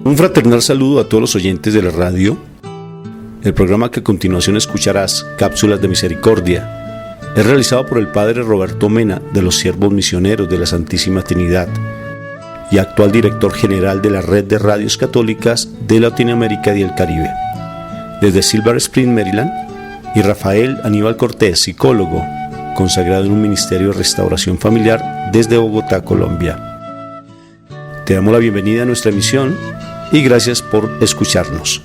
Un fraternal saludo a todos los oyentes de la radio. El programa que a continuación escucharás, Cápsulas de Misericordia, es realizado por el Padre Roberto Mena de los Siervos Misioneros de la Santísima Trinidad y actual director general de la Red de Radios Católicas de Latinoamérica y el Caribe. Desde Silver Spring, Maryland, y Rafael Aníbal Cortés, psicólogo, consagrado en un ministerio de restauración familiar desde Bogotá, Colombia. Te damos la bienvenida a nuestra emisión y gracias por escucharnos.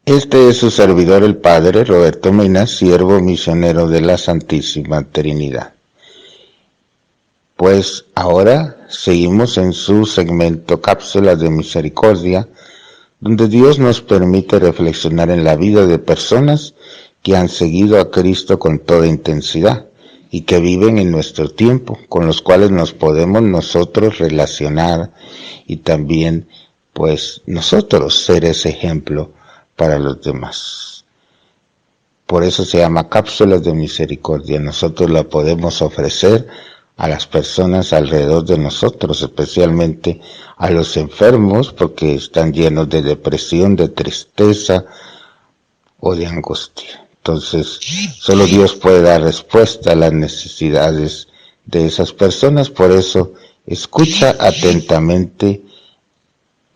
Este es su servidor, el Padre Roberto Mena, siervo misionero de la Santísima Trinidad. Pues ahora seguimos en su segmento Cápsulas de Misericordia, donde Dios nos permite reflexionar en la vida de personas que han seguido a Cristo con toda intensidad y que viven en nuestro tiempo, con los cuales nos podemos nosotros relacionar y también pues nosotros ser ese ejemplo para los demás. Por eso se llama Cápsulas de Misericordia. Nosotros la podemos ofrecer a las personas alrededor de nosotros, especialmente a los enfermos, porque están llenos de depresión, de tristeza o de angustia. Entonces, solo Dios puede dar respuesta a las necesidades de esas personas. Por eso, escucha atentamente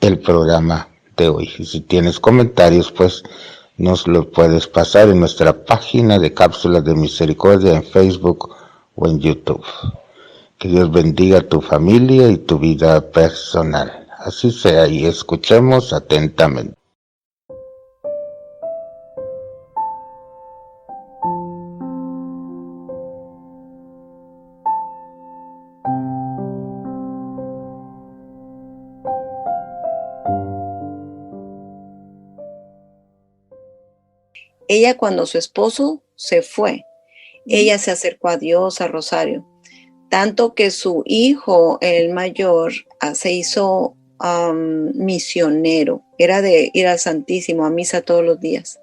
el programa de hoy. Y si tienes comentarios, pues nos los puedes pasar en nuestra página de Cápsulas de Misericordia en Facebook o en YouTube. Que Dios bendiga a tu familia y tu vida personal. Así sea, y escuchemos atentamente. Ella, cuando su esposo se fue, ella se acercó a Dios, a Rosario, tanto que su hijo, el mayor, se hizo misionero, era de ir al Santísimo, a misa todos los días.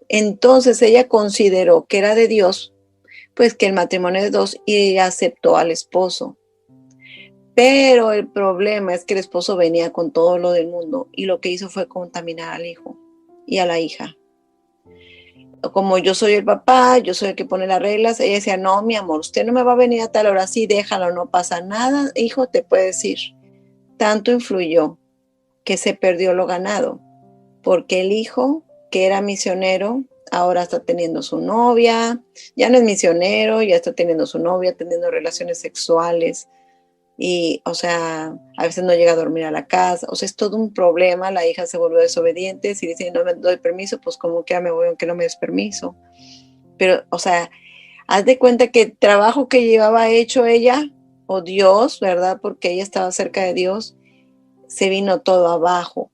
Entonces ella consideró que era de Dios, pues que el matrimonio de dos, y aceptó al esposo. Pero el problema es que el esposo venía con todo lo del mundo y lo que hizo fue contaminar al hijo y a la hija. Como yo soy el papá, yo soy el que pone las reglas, ella decía, no, mi amor, usted no me va a venir a tal hora, sí, déjalo, no pasa nada, hijo, te puedes ir. Tanto influyó que se perdió lo ganado, porque el hijo, que era misionero, ahora está teniendo su novia, ya no es misionero, ya está teniendo su novia, teniendo relaciones sexuales, y, o sea, a veces no llega a dormir a la casa, o sea, es todo un problema. La hija se volvió desobediente, si dice no me doy permiso, pues como que ya me voy aunque no me des permiso. Pero, o sea, haz de cuenta que el trabajo que llevaba hecho ella, o Dios, ¿verdad? Porque ella estaba cerca de Dios, se vino todo abajo.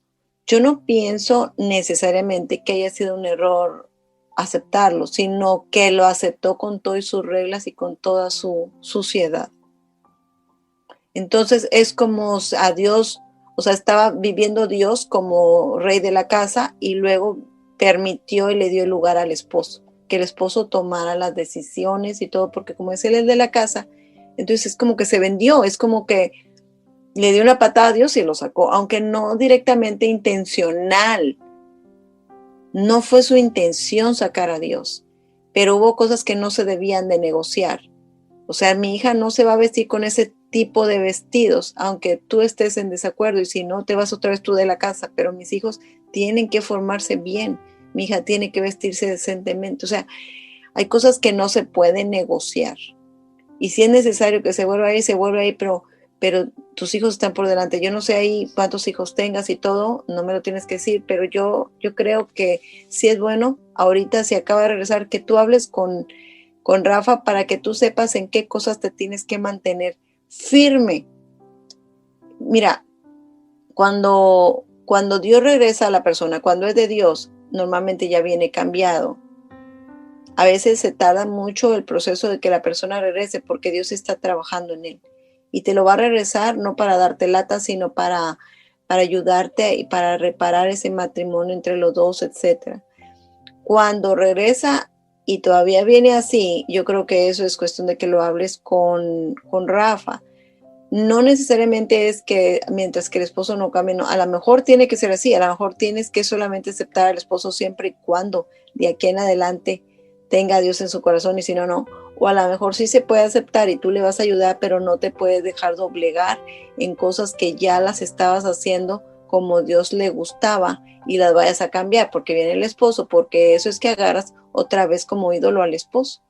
Yo no pienso necesariamente que haya sido un error aceptarlo, sino que lo aceptó con todas sus reglas y con toda su suciedad. Entonces es como a Dios, o sea, estaba viviendo Dios como rey de la casa y luego permitió y le dio el lugar al esposo, que el esposo tomara las decisiones y todo, porque como es él el de la casa, entonces es como que se vendió, es como que le dio una patada a Dios y lo sacó, aunque no directamente intencional, no fue su intención sacar a Dios, pero hubo cosas que no se debían de negociar. O sea, mi hija no se va a vestir con ese tipo de vestidos, aunque tú estés en desacuerdo y si no te vas otra vez tú de la casa, pero mis hijos tienen que formarse bien, mi hija tiene que vestirse decentemente. O sea, hay cosas que no se pueden negociar. Y si es necesario que se vuelva ahí, pero tus hijos están por delante. Yo no sé ahí cuántos hijos tengas y todo, no me lo tienes que decir, pero yo creo que sí es bueno, ahorita si acaba de regresar, que tú hables con Rafa para que tú sepas en qué cosas te tienes que mantener firme. Mira, cuando Dios regresa a la persona, cuando es de Dios, normalmente ya viene cambiado. A veces se tarda mucho el proceso de que la persona regrese porque Dios está trabajando en él. Y te lo va a regresar no para darte lata, sino para para ayudarte y para reparar ese matrimonio entre los dos, etc. Cuando regresa y todavía viene así, yo creo que eso es cuestión de que lo hables con Rafa. No necesariamente es que mientras que el esposo no cambie, no, a lo mejor tiene que ser así, a lo mejor tienes que solamente aceptar al esposo siempre y cuando de aquí en adelante tenga a Dios en su corazón, y si no, no. O a lo mejor sí se puede aceptar y tú le vas a ayudar, pero no te puedes dejar doblegar en cosas que ya las estabas haciendo como Dios le gustaba y las vayas a cambiar porque viene el esposo, porque eso es que agarras otra vez como ídolo al esposo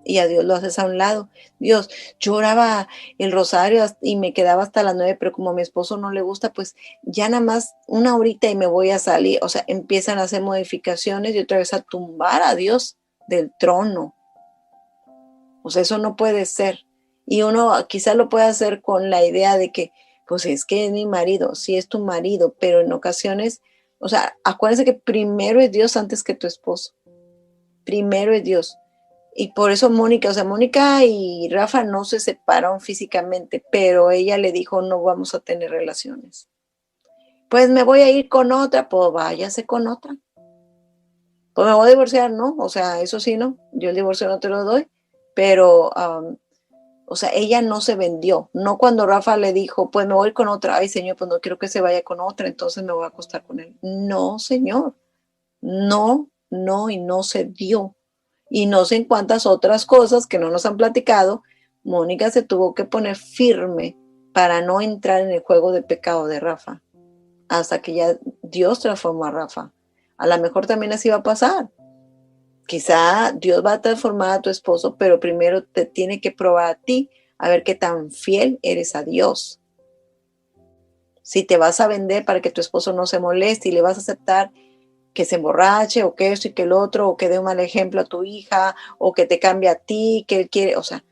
y a Dios lo haces a un lado. Dios, yo oraba el rosario y me quedaba hasta las 9, pero como a mi esposo no le gusta, pues ya nada más una horita y me voy a salir. O sea, empiezan a hacer modificaciones y otra vez a tumbar a Dios del trono. O sea, eso no puede ser. Y uno quizás lo puede hacer con la idea de que, pues es que es mi marido, sí es tu marido, pero en ocasiones, o sea, acuérdense que primero es Dios antes que tu esposo. Primero es Dios. Y por eso Mónica, o sea, Mónica y Rafa no se separaron físicamente, pero ella le dijo, no vamos a tener relaciones. Pues me voy a ir con otra, pues váyase con otra. Pues me voy a divorciar, ¿no? O sea, eso sí, ¿no? Yo el divorcio no te lo doy, pero, o sea, ella no se vendió. No cuando Rafa le dijo, pues me voy con otra. Ay, señor, pues no quiero que se vaya con otra, entonces me voy a acostar con él. No, señor. No, no, y no se dio. Y no sé en cuántas otras cosas que no nos han platicado, Mónica se tuvo que poner firme para no entrar en el juego de pecado de Rafa, hasta que ya Dios transformó a Rafa. A lo mejor también así va a pasar. Quizá Dios va a transformar a tu esposo, pero primero te tiene que probar a ti, a ver qué tan fiel eres a Dios. Si te vas a vender para que tu esposo no se moleste y le vas a aceptar que se emborrache o que esto y que el otro, o que dé un mal ejemplo a tu hija, o que te cambie a ti, que él quiere, o sea,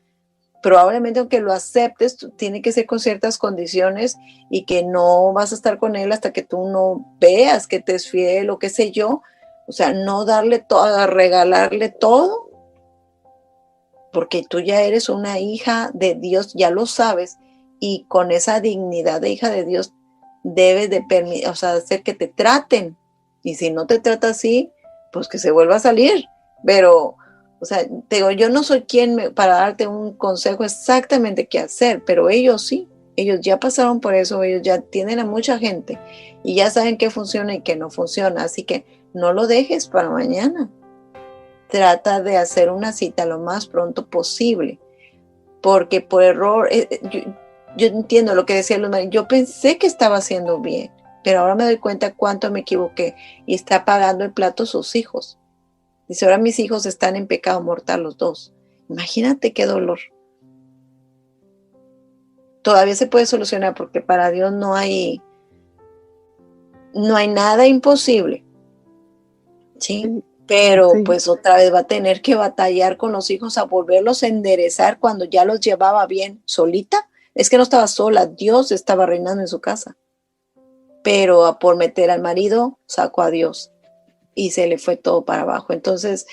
probablemente aunque lo aceptes, tiene que ser con ciertas condiciones y que no vas a estar con él hasta que tú no veas que te es fiel o qué sé yo, o sea, no darle todo, regalarle todo, porque tú ya eres una hija de Dios, ya lo sabes, y con esa dignidad de hija de Dios debes de permitir, o sea, hacer que te traten. Y si no te trata así, pues que se vuelva a salir. Pero, o sea, te digo, yo no soy quien para darte un consejo exactamente qué hacer, pero ellos sí. Ellos ya pasaron por eso, ellos ya tienen a mucha gente y ya saben qué funciona y qué no funciona. Así que no lo dejes para mañana. Trata de hacer una cita lo más pronto posible, porque por error, yo entiendo lo que decía Luz María, yo pensé que estaba haciendo bien, pero ahora me doy cuenta cuánto me equivoqué y está pagando el plato sus hijos. Dice, ahora mis hijos están en pecado mortal los dos. Imagínate qué dolor. Todavía se puede solucionar porque para Dios no hay nada imposible, ¿sí? Pero Sí, pues otra vez va a tener que batallar con los hijos a volverlos a enderezar cuando ya los llevaba bien solita. Es que no estaba sola, Dios estaba reinando en su casa. Pero por meter al marido, sacó a Dios y se le fue todo para abajo. Entonces,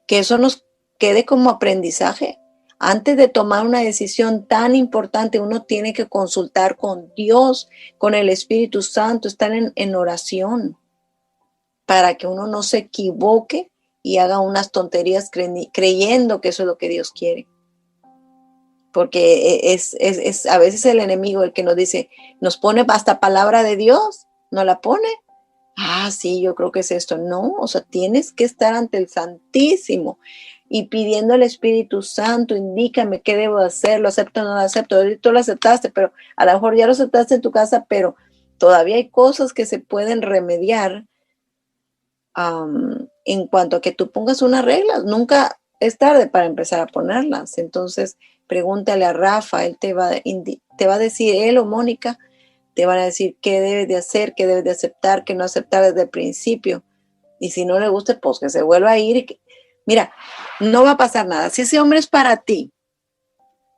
que eso nos quede como aprendizaje. Antes de tomar una decisión tan importante, uno tiene que consultar con Dios, con el Espíritu Santo, estar en oración, para que uno no se equivoque y haga unas tonterías creyendo que eso es lo que Dios quiere. Porque es a veces el enemigo el que nos dice, nos pone hasta palabra de Dios, no la pone. Ah, sí, yo creo que es esto. No, o sea, tienes que estar ante el Santísimo y pidiendo al Espíritu Santo, indícame qué debo hacer, lo acepto o no lo acepto. Tú lo aceptaste, pero a lo mejor ya lo aceptaste en tu casa, pero todavía hay cosas que se pueden remediar en cuanto a que tú pongas unas reglas. Nunca es tarde para empezar a ponerlas. Entonces, pregúntale a Rafa, él te va a decir, él o Mónica, te van a decir qué debes de hacer, qué debes de aceptar, qué no aceptar desde el principio. Y si no le gusta, pues que se vuelva a ir. Mira, no va a pasar nada. Si ese hombre es para ti,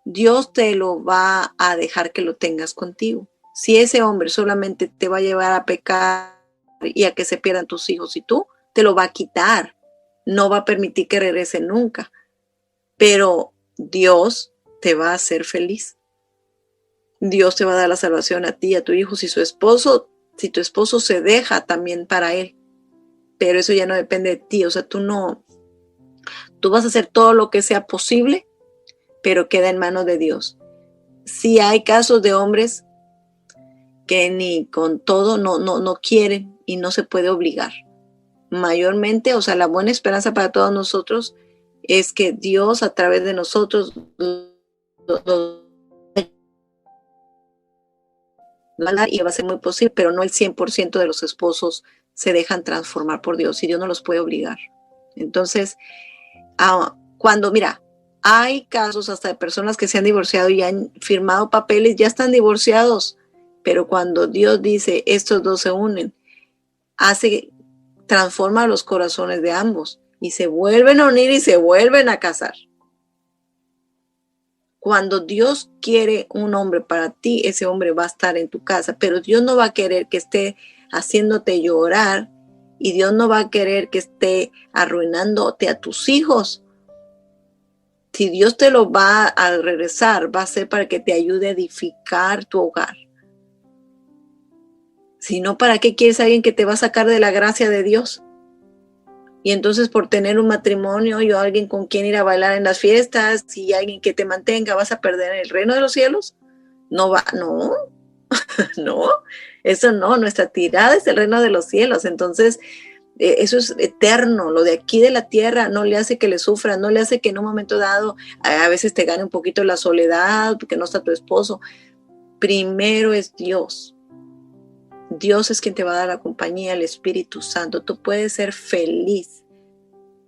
Dios te lo va a dejar que lo tengas contigo. Si ese hombre solamente te va a llevar a pecar y a que se pierdan tus hijos y tú, te lo va a quitar. No va a permitir que regrese nunca. Pero Dios te va a hacer feliz. Dios te va a dar la salvación a ti y a tu hijo si tu esposo se deja también para él. Pero eso ya no depende de ti, o sea, tú vas a hacer todo lo que sea posible, pero queda en manos de Dios. Sí hay casos de hombres que ni con todo no quieren y no se puede obligar. Mayormente, o sea, la buena esperanza para todos nosotros es que Dios a través de nosotros y va a ser muy posible, pero no el 100% de los esposos se dejan transformar por Dios y Dios no los puede obligar. Entonces, mira, hay casos hasta de personas que se han divorciado y han firmado papeles, ya están divorciados, pero cuando Dios dice, estos dos se unen, transforma los corazones de ambos y se vuelven a unir y se vuelven a casar. Cuando Dios quiere un hombre para ti, ese hombre va a estar en tu casa, pero Dios no va a querer que esté haciéndote llorar y Dios no va a querer que esté arruinándote a tus hijos. Si Dios te lo va a regresar, va a ser para que te ayude a edificar tu hogar. Si no, ¿para qué quieres a alguien que te va a sacar de la gracia de Dios? Y entonces por tener un matrimonio y alguien con quien ir a bailar en las fiestas y alguien que te mantenga, ¿vas a perder el reino de los cielos? No, eso no, nuestra tirada es el reino de los cielos. Entonces, eso es eterno, lo de aquí de la tierra no le hace que le sufra, no le hace que en un momento dado a veces te gane un poquito la soledad, porque no está tu esposo. Primero es Dios. Dios es quien te va a dar la compañía, el Espíritu Santo. Tú puedes ser feliz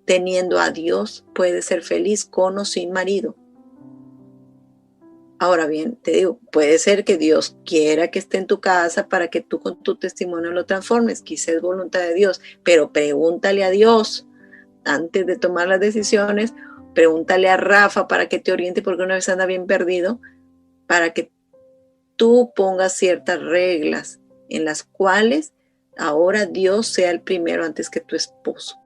teniendo a Dios, puedes ser feliz con o sin marido. Ahora bien, te digo, puede ser que Dios quiera que esté en tu casa para que tú con tu testimonio lo transformes. Quizás es voluntad de Dios, pero pregúntale a Dios antes de tomar las decisiones. Pregúntale a Rafa para que te oriente, porque una vez anda bien perdido, para que tú pongas ciertas reglas en las cuales ahora Dios sea el primero antes que tu esposo.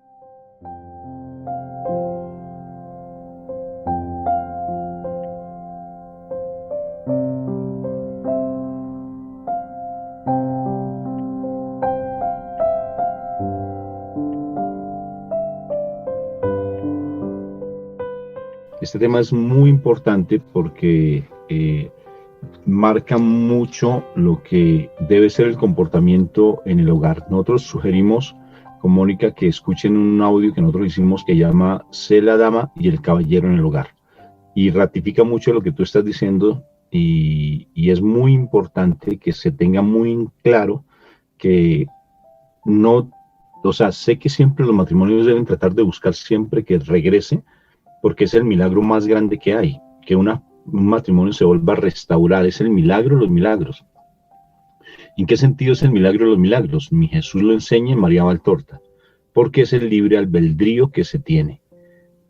Este tema es muy importante porque marca mucho lo que debe ser el comportamiento en el hogar. Nosotros sugerimos con Mónica que escuchen un audio que nosotros hicimos que llama "Sé la dama y el caballero en el hogar", y ratifica mucho lo que tú estás diciendo, y es muy importante que se tenga muy claro que no, o sea, sé que siempre los matrimonios deben tratar de buscar siempre que regrese, porque es el milagro más grande que hay, que un matrimonio se vuelva a restaurar. Es el milagro de los milagros. ¿En qué sentido es el milagro de los milagros? Mi Jesús lo enseña en María Valtorta, porque es el libre albedrío que se tiene.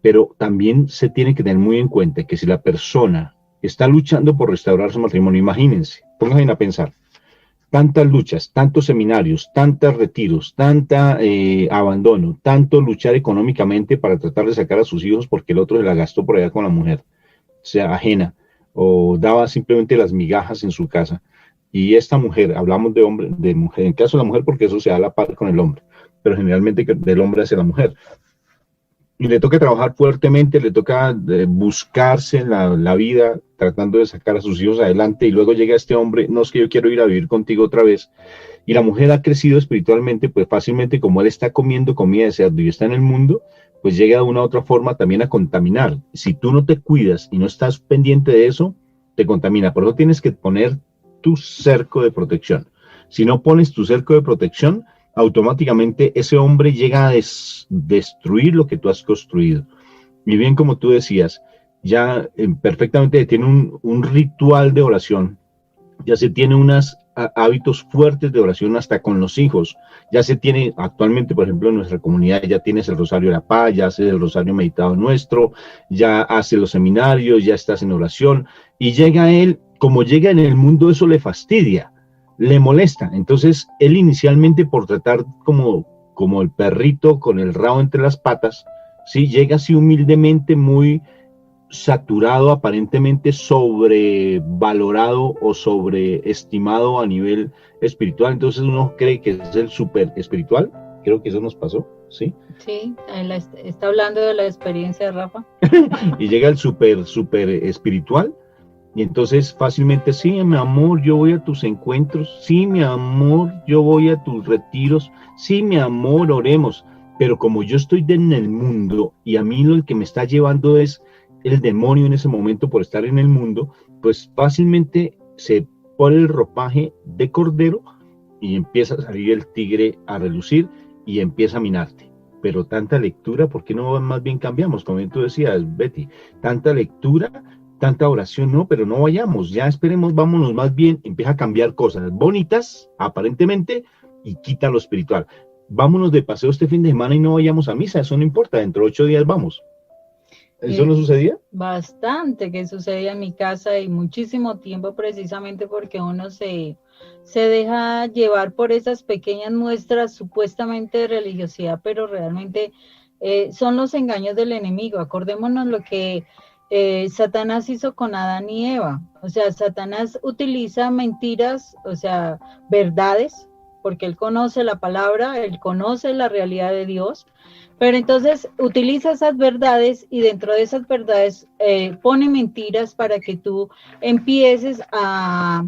Pero también se tiene que tener muy en cuenta que si la persona está luchando por restaurar su matrimonio, imagínense, pónganse a pensar, tantas luchas, tantos seminarios, tantos retiros, tanta abandono, tanto luchar económicamente para tratar de sacar a sus hijos porque el otro se la gastó por allá con la mujer, sea ajena, o daba simplemente las migajas en su casa. Y esta mujer, hablamos de hombre, de mujer, en caso de la mujer porque eso se da a la par con el hombre, pero generalmente del hombre hacia la mujer. Y le toca trabajar fuertemente, le toca buscarse la vida, tratando de sacar a sus hijos adelante, y luego llega este hombre, no, es que yo quiero ir a vivir contigo otra vez, y la mujer ha crecido espiritualmente, pues fácilmente, como él está comiendo comida de cerdo y está en el mundo, pues llega de una u otra forma también a contaminar. Si tú no te cuidas y no estás pendiente de eso, te contamina. Por eso tienes que poner tu cerco de protección. Si no pones tu cerco de protección, automáticamente ese hombre llega a destruir lo que tú has construido. Y bien, como tú decías, ya perfectamente tiene un ritual de oración, ya se tiene unos hábitos fuertes de oración hasta con los hijos, ya se tiene actualmente, por ejemplo, en nuestra comunidad ya tienes el Rosario de la Paz, ya haces el Rosario Meditado Nuestro, ya hace los seminarios, ya estás en oración, y llega él, como llega en el mundo, eso le fastidia, le molesta. Entonces él inicialmente, por tratar como el perrito con el rabo entre las patas, ¿sí? Llega así humildemente, muy saturado, aparentemente sobrevalorado o sobreestimado a nivel espiritual. Entonces uno cree que es el super espiritual. Creo que eso nos pasó, ¿sí? Sí, está hablando de la experiencia de Rafa. Y llega el super espiritual. Y entonces fácilmente, sí, mi amor, yo voy a tus encuentros, sí, mi amor, yo voy a tus retiros, sí, mi amor, oremos. Pero como yo estoy en el mundo y a mí lo que me está llevando es el demonio en ese momento por estar en el mundo, pues fácilmente se pone el ropaje de cordero y empieza a salir el tigre a relucir y empieza a minarte. Pero tanta lectura, ¿por qué no más bien cambiamos? Como tú decías, Betty, tanta lectura, tanta oración, no, pero no vayamos, ya esperemos, vámonos más bien, empieza a cambiar cosas bonitas, aparentemente, y quita lo espiritual. Vámonos de paseo este fin de semana y no vayamos a misa, eso no importa, dentro de 8 días vamos. ¿Eso no sucedía? Bastante que sucedía en mi casa y muchísimo tiempo, precisamente porque uno se deja llevar por esas pequeñas muestras supuestamente de religiosidad, pero realmente son los engaños del enemigo. Acordémonos lo que Satanás hizo con Adán y Eva. O sea, Satanás utiliza mentiras, o sea, verdades, porque él conoce la palabra, él conoce la realidad de Dios, pero entonces utiliza esas verdades y dentro de esas verdades pone mentiras para que tú empieces a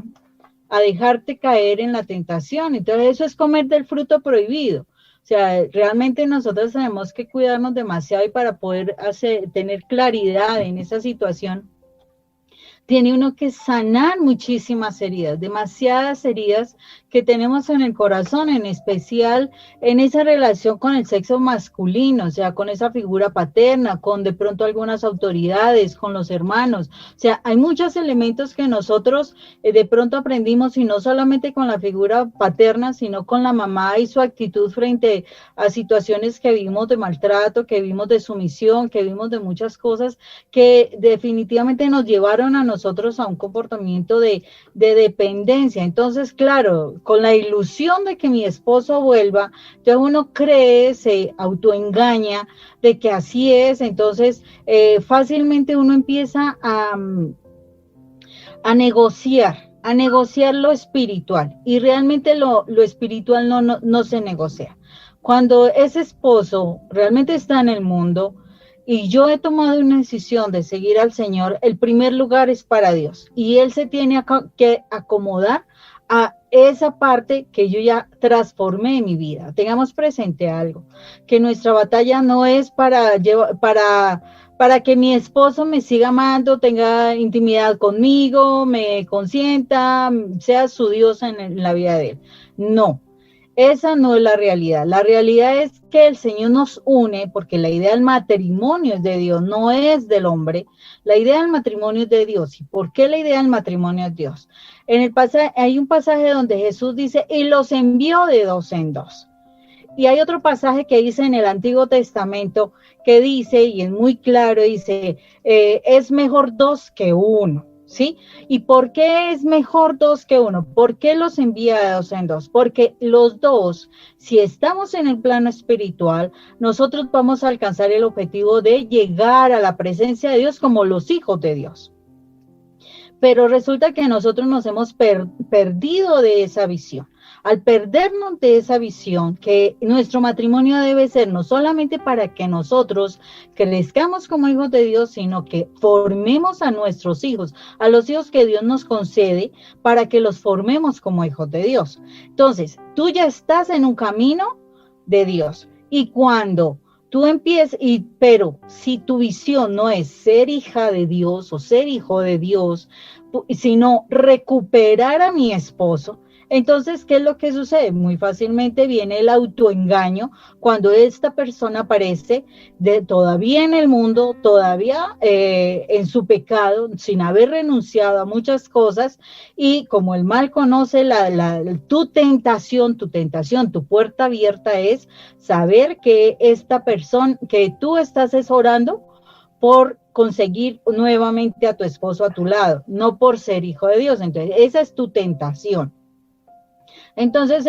dejarte caer en la tentación. Entonces eso es comer del fruto prohibido. O sea, realmente nosotros tenemos que cuidarnos demasiado y para poder tener claridad en esa situación, tiene uno que sanar muchísimas heridas, demasiadas heridas que tenemos en el corazón, en especial en esa relación con el sexo masculino, o sea, con esa figura paterna, con de pronto algunas autoridades, con los hermanos. O sea, hay muchos elementos que nosotros de pronto aprendimos y no solamente con la figura paterna, sino con la mamá y su actitud frente a situaciones que vimos de maltrato, que vimos de sumisión, que vimos de muchas cosas que definitivamente nos llevaron a nosotros a un comportamiento de dependencia. Entonces, claro, con la ilusión de que mi esposo vuelva, entonces uno cree, se autoengaña de que así es, entonces fácilmente uno empieza a negociar lo espiritual y realmente lo espiritual no se negocia. Cuando ese esposo realmente está en el mundo y yo he tomado una decisión de seguir al Señor, el primer lugar es para Dios y Él se tiene que acomodar a esa parte que yo ya transformé en mi vida. Tengamos presente algo, que nuestra batalla no es para que mi esposo me siga amando, tenga intimidad conmigo, me consienta, sea su Dios en la vida de él. No, esa no es la realidad. La realidad es que el Señor nos une, porque la idea del matrimonio es de Dios, no es del hombre. La idea del matrimonio es de Dios. ¿Y por qué la idea del matrimonio es Dios? En el pasaje, hay un pasaje donde Jesús dice, y los envió de dos en dos. Y hay otro pasaje que dice en el Antiguo Testamento, que dice, y es muy claro, dice, es mejor dos que uno. ¿Sí? ¿Y por qué es mejor dos que uno? ¿Por qué los envía de dos en dos? Porque los dos, si estamos en el plano espiritual, nosotros vamos a alcanzar el objetivo de llegar a la presencia de Dios como los hijos de Dios. Pero resulta que nosotros nos hemos perdido de esa visión. Al perdernos de esa visión, que nuestro matrimonio debe ser no solamente para que nosotros crezcamos como hijos de Dios, sino que formemos a nuestros hijos, a los hijos que Dios nos concede, para que los formemos como hijos de Dios. Entonces, tú ya estás en un camino de Dios. Y cuando tú empiezas, pero si tu visión no es ser hija de Dios o ser hijo de Dios, sino recuperar a mi esposo, entonces, ¿qué es lo que sucede? Muy fácilmente viene el autoengaño cuando esta persona aparece todavía en el mundo, todavía en su pecado, sin haber renunciado a muchas cosas, y como el mal conoce tu tentación, tu puerta abierta es saber que esta persona, que tú estás orando por conseguir nuevamente a tu esposo a tu lado, no por ser hijo de Dios. Entonces, esa es tu tentación. Entonces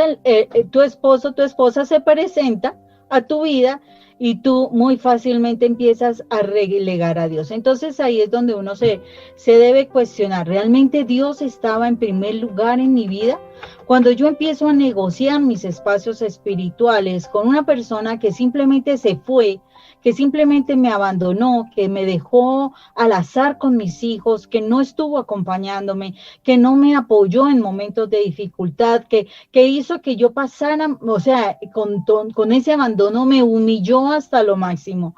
tu esposo, tu esposa se presenta a tu vida y tú muy fácilmente empiezas a relegar a Dios. Entonces ahí es donde uno se debe cuestionar, ¿realmente Dios estaba en primer lugar en mi vida? Cuando yo empiezo a negociar mis espacios espirituales con una persona que simplemente se fue, que simplemente me abandonó, que me dejó al azar con mis hijos, que no estuvo acompañándome, que no me apoyó en momentos de dificultad, que hizo que yo pasara, o sea, con ese abandono me humilló hasta lo máximo.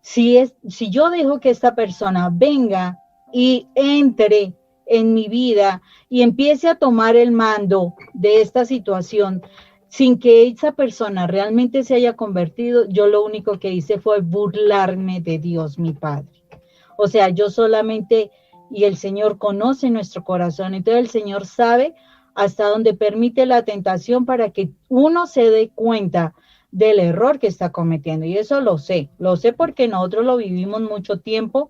Si yo dejo que esta persona venga y entre en mi vida y empiece a tomar el mando de esta situación, sin que esa persona realmente se haya convertido, yo lo único que hice fue burlarme de Dios, mi Padre. O sea, yo solamente, y el Señor conoce nuestro corazón, entonces el Señor sabe hasta dónde permite la tentación para que uno se dé cuenta del error que está cometiendo. Y eso lo sé porque nosotros lo vivimos mucho tiempo.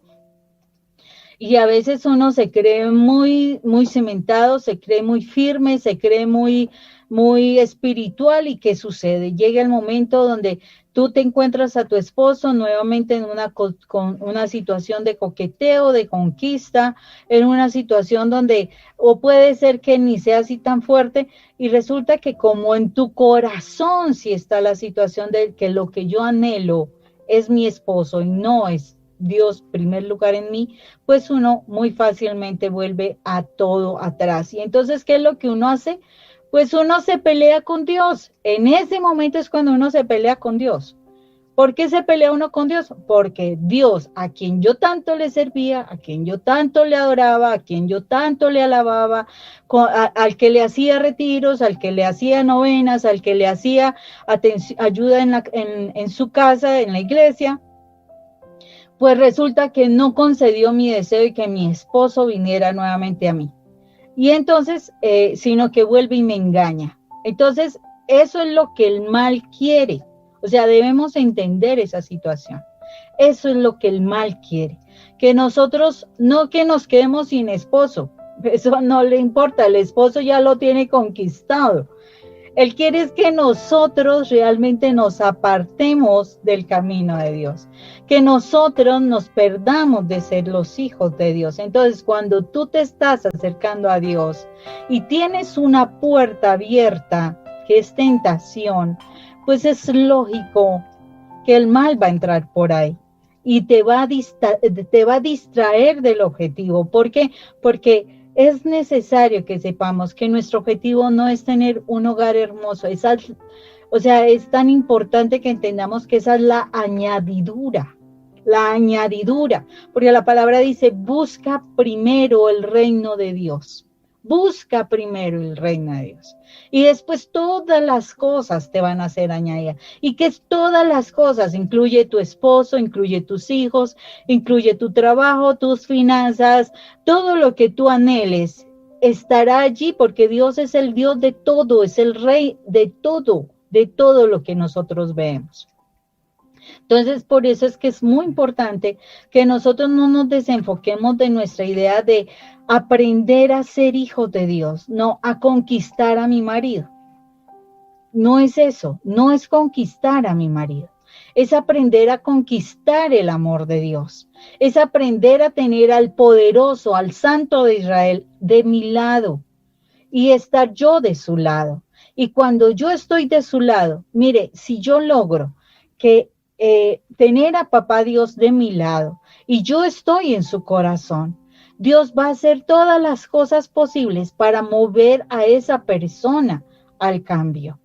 Y a veces uno se cree muy cimentado, se cree muy firme, se cree muy espiritual. ¿Y qué sucede? Llega el momento donde tú te encuentras a tu esposo nuevamente en con una situación de coqueteo, de conquista, en una situación donde, o puede ser que ni sea así tan fuerte, y resulta que como en tu corazón sí está la situación de que lo que yo anhelo es mi esposo y no es Dios primer lugar en mí, pues uno muy fácilmente vuelve a todo atrás. Y entonces, ¿qué es lo que uno hace? Pues uno se pelea con Dios. En ese momento es cuando uno se pelea con Dios. ¿Por qué se pelea uno con Dios? Porque Dios, a quien yo tanto le servía, a quien yo tanto le adoraba, a quien yo tanto le alababa, al que le hacía retiros, al que le hacía novenas, al que le hacía ayuda en su casa, en la iglesia, pues resulta que no concedió mi deseo y que mi esposo viniera nuevamente a mí. Y entonces, sino que vuelve y me engaña. Entonces, eso es lo que el mal quiere. O sea, debemos entender esa situación. Eso es lo que el mal quiere. Que nosotros, no que nos quedemos sin esposo. Eso no le importa, el esposo ya lo tiene conquistado. Él quiere es que nosotros realmente nos apartemos del camino de Dios, que nosotros nos perdamos de ser los hijos de Dios. Entonces, cuando tú te estás acercando a Dios y tienes una puerta abierta, que es tentación, pues es lógico que el mal va a entrar por ahí y te va a distraer del objetivo. ¿Por qué? Porque es necesario que sepamos que nuestro objetivo no es tener un hogar hermoso. O sea, es tan importante que entendamos que esa es la añadidura, porque la palabra dice, busca primero el reino de Dios. Busca primero el reino de Dios. Y después todas las cosas te van a ser añadidas. ¿Y qué es todas las cosas? Incluye tu esposo, incluye tus hijos, incluye tu trabajo, tus finanzas, todo lo que tú anheles estará allí porque Dios es el Dios de todo, es el Rey de todo lo que nosotros vemos. Entonces, por eso es que es muy importante que nosotros no nos desenfoquemos de nuestra idea de aprender a ser hijos de Dios, no a conquistar a mi marido. No es eso, no es conquistar a mi marido, es aprender a conquistar el amor de Dios, es aprender a tener al poderoso, al Santo de Israel de mi lado y estar yo de su lado. Y cuando yo estoy de su lado, mire, si yo logro que tener a papá Dios de mi lado y yo estoy en su corazón, Dios va a hacer todas las cosas posibles para mover a esa persona al cambio.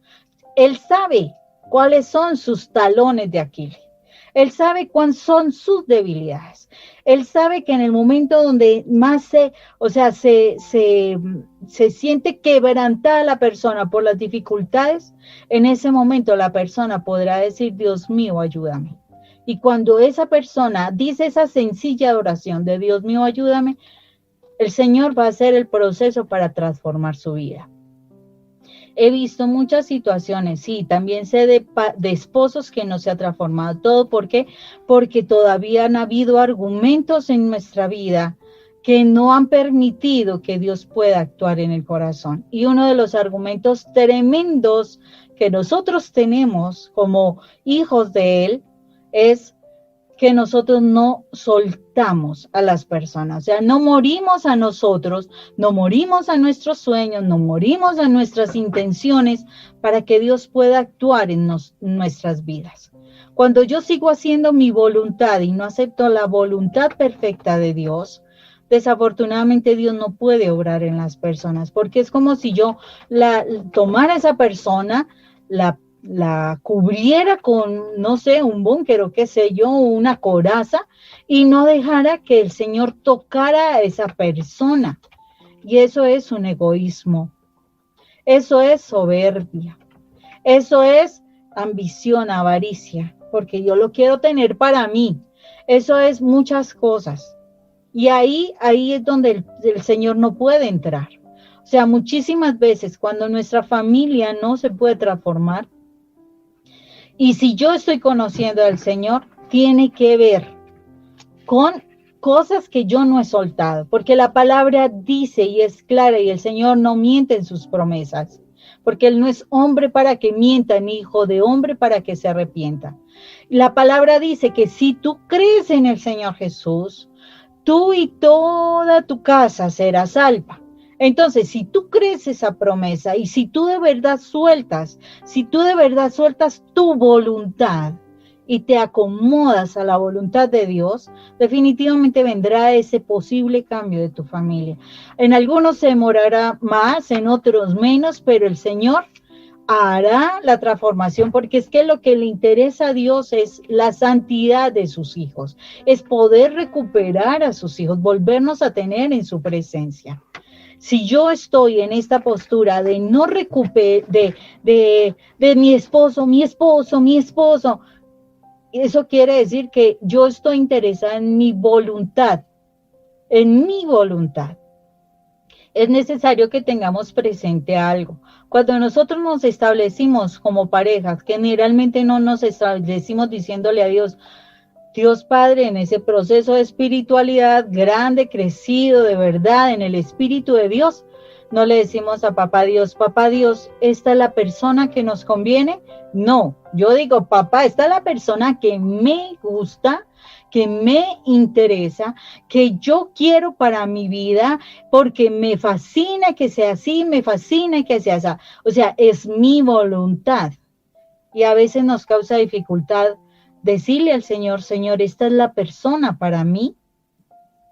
Él sabe cuáles son sus talones de Aquiles. Él sabe cuáles son sus debilidades. Él sabe que en el momento donde más se siente quebrantada la persona por las dificultades, en ese momento la persona podrá decir, Dios mío, ayúdame. Y cuando esa persona dice esa sencilla oración de Dios mío, ayúdame, el Señor va a hacer el proceso para transformar su vida. He visto muchas situaciones, sí, también sé de esposos que no se ha transformado todo. ¿Por qué? Porque todavía han habido argumentos en nuestra vida que no han permitido que Dios pueda actuar en el corazón. Y uno de los argumentos tremendos que nosotros tenemos como hijos de Él es que nosotros no soltamos a las personas, o sea, no morimos a nosotros, no morimos a nuestros sueños, no morimos a nuestras intenciones para que Dios pueda actuar en nuestras vidas. Cuando yo sigo haciendo mi voluntad y no acepto la voluntad perfecta de Dios, desafortunadamente Dios no puede obrar en las personas, porque es como si yo tomara a esa persona, la cubriera con, no sé, un búnker o qué sé yo, una coraza, y no dejara que el Señor tocara a esa persona. Y eso es un egoísmo, eso es soberbia, eso es ambición, avaricia, porque yo lo quiero tener para mí. Eso es muchas cosas. Y ahí es donde el Señor no puede entrar. O sea, muchísimas veces cuando nuestra familia no se puede transformar, y si yo estoy conociendo al Señor, tiene que ver con cosas que yo no he soltado, porque la palabra dice y es clara y el Señor no miente en sus promesas, porque Él no es hombre para que mienta, ni hijo de hombre para que se arrepienta. La palabra dice que si tú crees en el Señor Jesús, tú y toda tu casa será salva. Entonces, si tú crees esa promesa y si tú de verdad sueltas tu voluntad y te acomodas a la voluntad de Dios, definitivamente vendrá ese posible cambio de tu familia. En algunos se demorará más, en otros menos, pero el Señor hará la transformación, porque es que lo que le interesa a Dios es la santidad de sus hijos, es poder recuperar a sus hijos, volvernos a tener en su presencia. Si yo estoy en esta postura de no recuperar, de mi esposo, eso quiere decir que yo estoy interesada en mi voluntad, Es necesario que tengamos presente algo. Cuando nosotros nos establecimos como parejas, generalmente no nos establecimos diciéndole a Dios, Dios Padre, en ese proceso de espiritualidad grande, crecido de verdad en el Espíritu de Dios, no le decimos a Papá Dios, ¿esta es la persona que nos conviene? No, yo digo, papá, esta es la persona que me gusta, que me interesa, que yo quiero para mi vida, porque me fascina que sea así, me fascina que sea así. O sea, es mi voluntad. Y a veces nos causa dificultad decirle al Señor, Señor, esta es la persona para mí.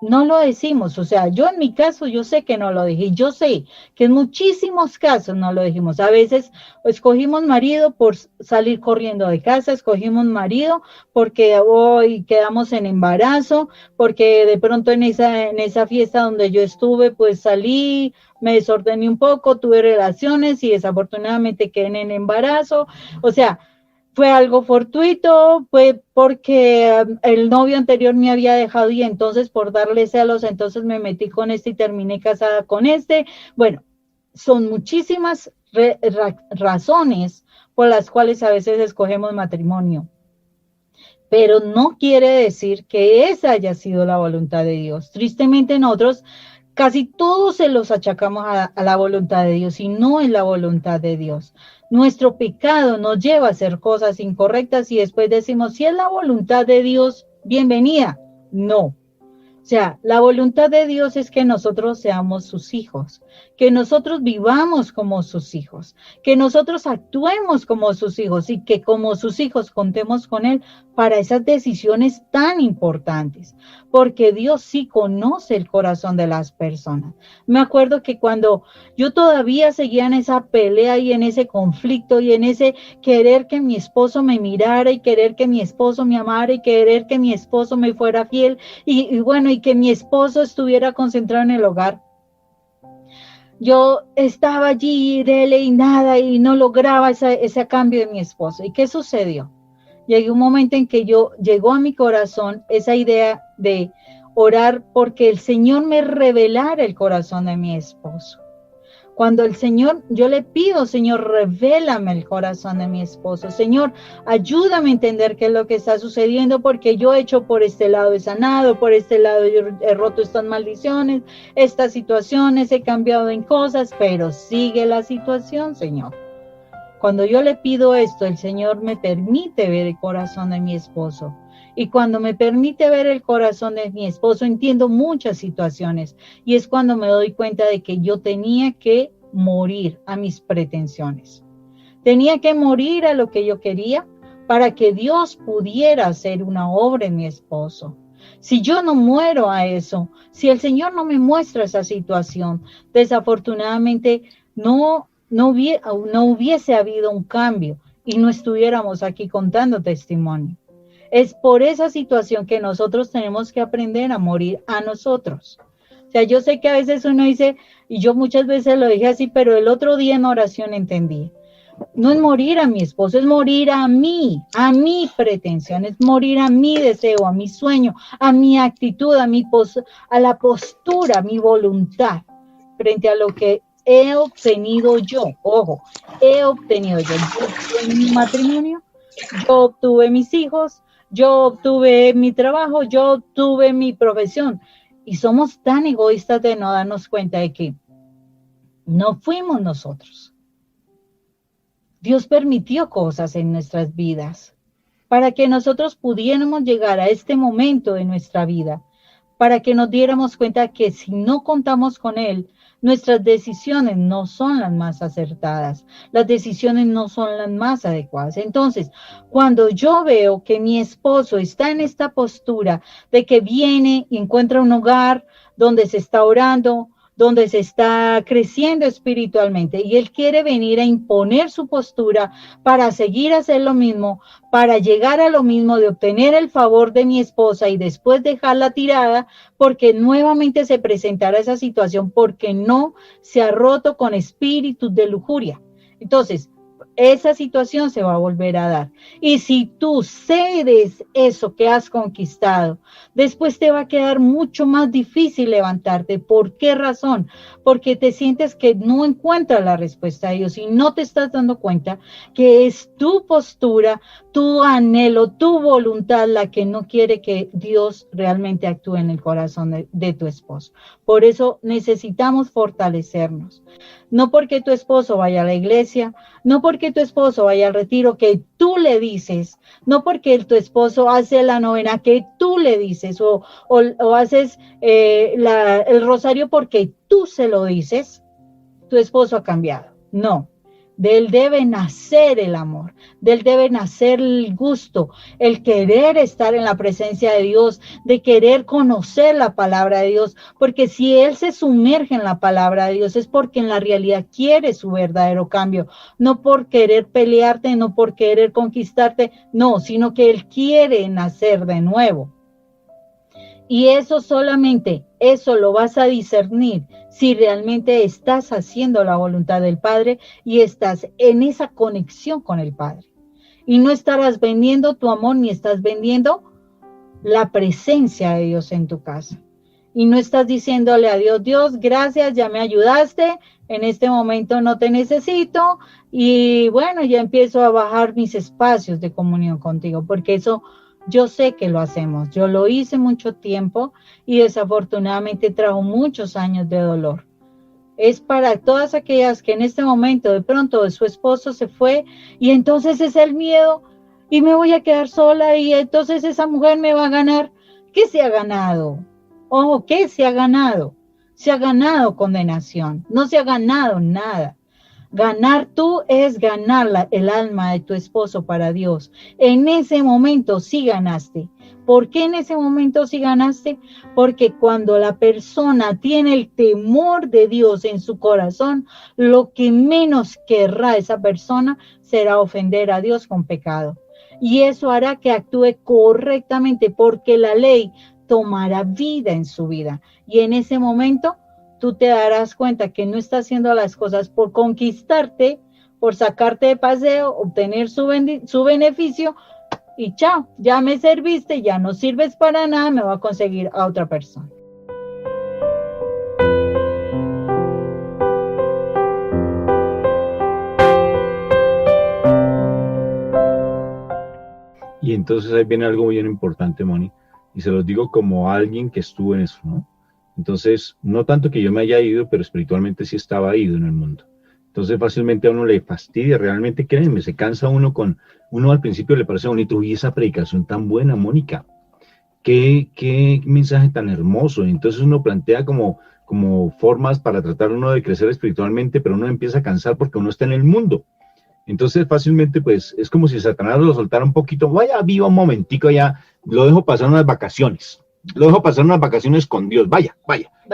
No lo decimos, o sea, yo en mi caso, yo sé que no lo dije, yo sé que en muchísimos casos no lo dijimos. A veces escogimos marido por salir corriendo de casa, escogimos marido porque hoy quedamos en embarazo, porque de pronto en esa fiesta donde yo estuve, pues salí, me desordené un poco, tuve relaciones y desafortunadamente quedé en embarazo, o sea, fue algo fortuito, fue porque el novio anterior me había dejado y entonces por darle celos, entonces me metí con este y terminé casada con este. Bueno, son muchísimas razones por las cuales a veces escogemos matrimonio, pero no quiere decir que esa haya sido la voluntad de Dios. Tristemente nosotros casi todos se los achacamos a la voluntad de Dios y no es la voluntad de Dios. Nuestro pecado nos lleva a hacer cosas incorrectas y después decimos, si es la voluntad de Dios, bienvenida. No. O sea, la voluntad de Dios es que nosotros seamos sus hijos, que nosotros vivamos como sus hijos, que nosotros actuemos como sus hijos y que como sus hijos contemos con Él para esas decisiones tan importantes, porque Dios sí conoce el corazón de las personas. Me acuerdo que cuando yo todavía seguía en esa pelea y en ese conflicto y en ese querer que mi esposo me mirara y querer que mi esposo me amara y querer que mi esposo me fuera fiel y bueno, y que mi esposo estuviera concentrado en el hogar. Yo estaba allí, dele y nada, y no lograba ese cambio de mi esposo. ¿Y qué sucedió? Llegué un momento en que llegó a mi corazón esa idea de orar porque el Señor me revelara el corazón de mi esposo. Cuando el Señor, yo le pido, Señor, revélame el corazón de mi esposo. Señor, ayúdame a entender qué es lo que está sucediendo, porque yo he hecho por este lado he sanado, por este lado yo he roto estas maldiciones, estas situaciones, he cambiado en cosas, pero sigue la situación, Señor. Cuando yo le pido esto, el Señor me permite ver el corazón de mi esposo. Y cuando me permite ver el corazón de mi esposo, entiendo muchas situaciones. Y es cuando me doy cuenta de que yo tenía que morir a mis pretensiones. Tenía que morir a lo que yo quería para que Dios pudiera hacer una obra en mi esposo. Si yo no muero a eso, si el Señor no me muestra esa situación, desafortunadamente no hubiese habido un cambio y no estuviéramos aquí contando testimonio. Es por esa situación que nosotros tenemos que aprender a morir a nosotros. O sea, yo sé que a veces uno dice, y yo muchas veces lo dije así, pero el otro día en oración entendí. No es morir a mi esposo, es morir a mi pretensión, es morir a mi deseo, a mi sueño, a mi actitud, a la postura, a mi voluntad, frente a lo que he obtenido yo. Ojo, he obtenido yo. Yo obtuve mi matrimonio, yo obtuve mis hijos, yo obtuve mi trabajo, yo obtuve mi profesión. Y somos tan egoístas de no darnos cuenta de que no fuimos nosotros. Dios permitió cosas en nuestras vidas para que nosotros pudiéramos llegar a este momento de nuestra vida, para que nos diéramos cuenta que si no contamos con Él, nuestras decisiones no son las más acertadas, las decisiones no son las más adecuadas. Entonces, cuando yo veo que mi esposo está en esta postura de que viene y encuentra un hogar donde se está orando, donde se está creciendo espiritualmente y él quiere venir a imponer su postura para seguir a hacer lo mismo, para llegar a lo mismo de obtener el favor de mi esposa y después dejarla tirada porque nuevamente se presentará esa situación porque no se ha roto con espíritus de lujuria. Entonces, esa situación se va a volver a dar. Y si tú cedes eso que has conquistado, después te va a quedar mucho más difícil levantarte. ¿Por qué razón? Porque te sientes que no encuentras la respuesta a Dios y no te estás dando cuenta que es tu postura, tu anhelo, tu voluntad la que no quiere que Dios realmente actúe en el corazón de tu esposo. Por eso necesitamos fortalecernos. No porque tu esposo vaya a la iglesia, no porque tu esposo vaya al retiro que tú le dices, no porque tu esposo hace la novena que tú le dices o haces el rosario porque tú se lo dices, tu esposo ha cambiado. No. De él debe nacer el amor, de él debe nacer el gusto, el querer estar en la presencia de Dios, de querer conocer la palabra de Dios, porque si él se sumerge en la palabra de Dios es porque en la realidad quiere su verdadero cambio, no por querer pelearte, no por querer conquistarte, no, sino que él quiere nacer de nuevo. Y eso lo vas a discernir si realmente estás haciendo la voluntad del Padre y estás en esa conexión con el Padre. Y no estarás vendiendo tu amor ni estás vendiendo la presencia de Dios en tu casa. Y no estás diciéndole a Dios, Dios, gracias, ya me ayudaste, en este momento no te necesito y bueno, ya empiezo a bajar mis espacios de comunión contigo, porque eso yo sé que lo hacemos. Yo lo hice mucho tiempo y desafortunadamente trajo muchos años de dolor. Es para todas aquellas que en este momento de pronto su esposo se fue y entonces es el miedo y me voy a quedar sola y entonces esa mujer me va a ganar. ¿Qué se ha ganado? Ojo, ¿qué se ha ganado? Se ha ganado condenación, no se ha ganado nada. Ganar tú es ganar el alma de tu esposo para Dios. En ese momento sí ganaste. ¿Por qué en ese momento sí ganaste? Porque cuando la persona tiene el temor de Dios en su corazón, lo que menos querrá esa persona será ofender a Dios con pecado. Y eso hará que actúe correctamente porque la ley tomará vida en su vida. Y en ese momento tú te darás cuenta que no está haciendo las cosas por conquistarte, por sacarte de paseo, obtener su beneficio y chao, ya me serviste, ya no sirves para nada, me voy a conseguir a otra persona. Y entonces ahí viene algo bien importante, Moni, y se los digo como alguien que estuvo en eso, ¿no? Entonces, no tanto que yo me haya ido, pero espiritualmente sí estaba ido en el mundo. Entonces fácilmente a uno le fastidia, realmente créanme, se cansa uno al principio le parece bonito, y esa predicación tan buena, Mónica, qué mensaje tan hermoso. Entonces uno plantea como formas para tratar uno de crecer espiritualmente, pero uno empieza a cansar porque uno está en el mundo. Entonces fácilmente pues es como si Satanás lo soltara un poquito, vaya, viva un momentico ya, lo dejo pasar unas vacaciones. Lo dejo pasar unas vacaciones con Dios, vaya.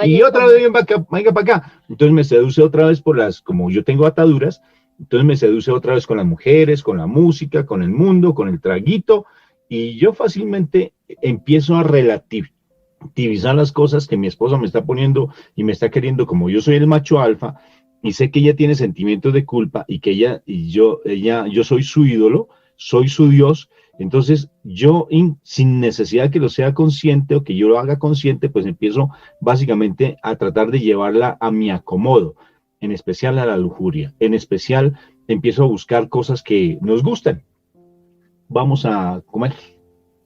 Y otra vez venga para acá. Entonces me seduce otra vez como yo tengo ataduras, entonces me seduce otra vez con las mujeres, con la música, con el mundo, con el traguito, y yo fácilmente empiezo a relativizar las cosas que mi esposa me está poniendo y me está queriendo, como yo soy el macho alfa, y sé que ella tiene sentimientos de culpa, y que yo soy su ídolo, soy su Dios. Entonces yo, sin necesidad que lo sea consciente o que yo lo haga consciente, pues empiezo básicamente a tratar de llevarla a mi acomodo, en especial a la lujuria, en especial empiezo a buscar cosas que nos gustan. Vamos a comer,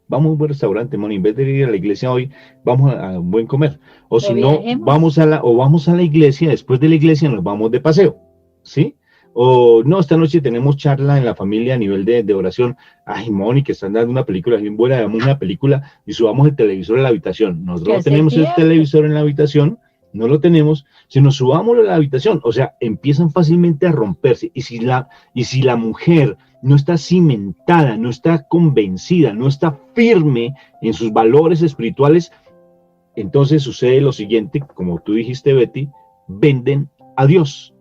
vamos a un buen restaurante, Moni, en vez de ir a la iglesia hoy, vamos a un buen comer. O si no, vamos a la iglesia, después de la iglesia nos vamos de paseo, ¿sí? O no, esta noche tenemos charla en la familia a nivel de oración. Ay, Moni, que están dando una película bien buena, damos una película y subamos el televisor a la habitación. Nosotros no tenemos el televisor en la habitación, no lo tenemos, sino subámoslo a la habitación. O sea, empiezan fácilmente a romperse. Y si la mujer no está cimentada, no está convencida, no está firme en sus valores espirituales, entonces sucede lo siguiente, como tú dijiste, Betty, venden a Dios.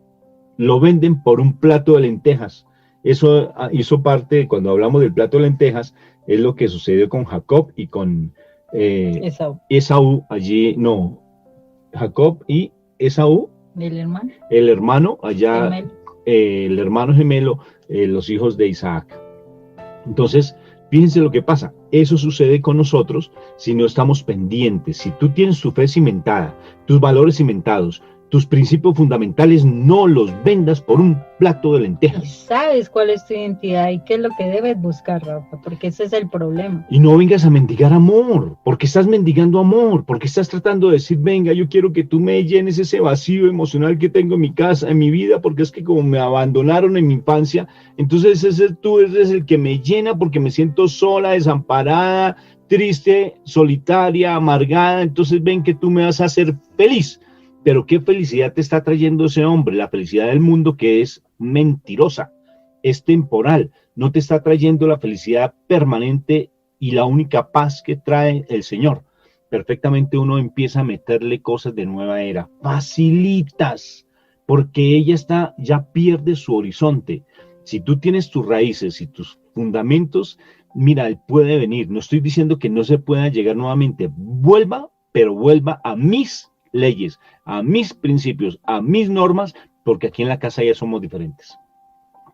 Lo venden por un plato de lentejas. Eso hizo parte, cuando hablamos del plato de lentejas, es lo que sucedió con Jacob y con Esaú. Allí, no, Jacob y Esaú. El hermano allá, el hermano gemelo, los hijos de Isaac. Entonces, fíjense lo que pasa. Eso sucede con nosotros si no estamos pendientes. Si tú tienes tu fe cimentada, tus valores cimentados, tus principios fundamentales, no los vendas por un plato de lentejas. ¿Sabes cuál es tu identidad y qué es lo que debes buscar, Rafa? Porque ese es el problema. Y no vengas a mendigar amor, porque estás mendigando amor, porque estás tratando de decir, venga, yo quiero que tú me llenes ese vacío emocional que tengo en mi casa, en mi vida, porque es que como me abandonaron en mi infancia, entonces tú eres el que me llena porque me siento sola, desamparada, triste, solitaria, amargada, entonces ven que tú me vas a hacer feliz. Pero ¿qué felicidad te está trayendo ese hombre? La felicidad del mundo, que es mentirosa, es temporal, no te está trayendo la felicidad permanente y la única paz que trae el Señor. Perfectamente uno empieza a meterle cosas de nueva era, facilitas, porque ella ya pierde su horizonte. Si tú tienes tus raíces y tus fundamentos, mira, él puede venir. No estoy diciendo que no se pueda llegar nuevamente. Pero vuelva a mis leyes, a mis principios, a mis normas, porque aquí en la casa ya somos diferentes.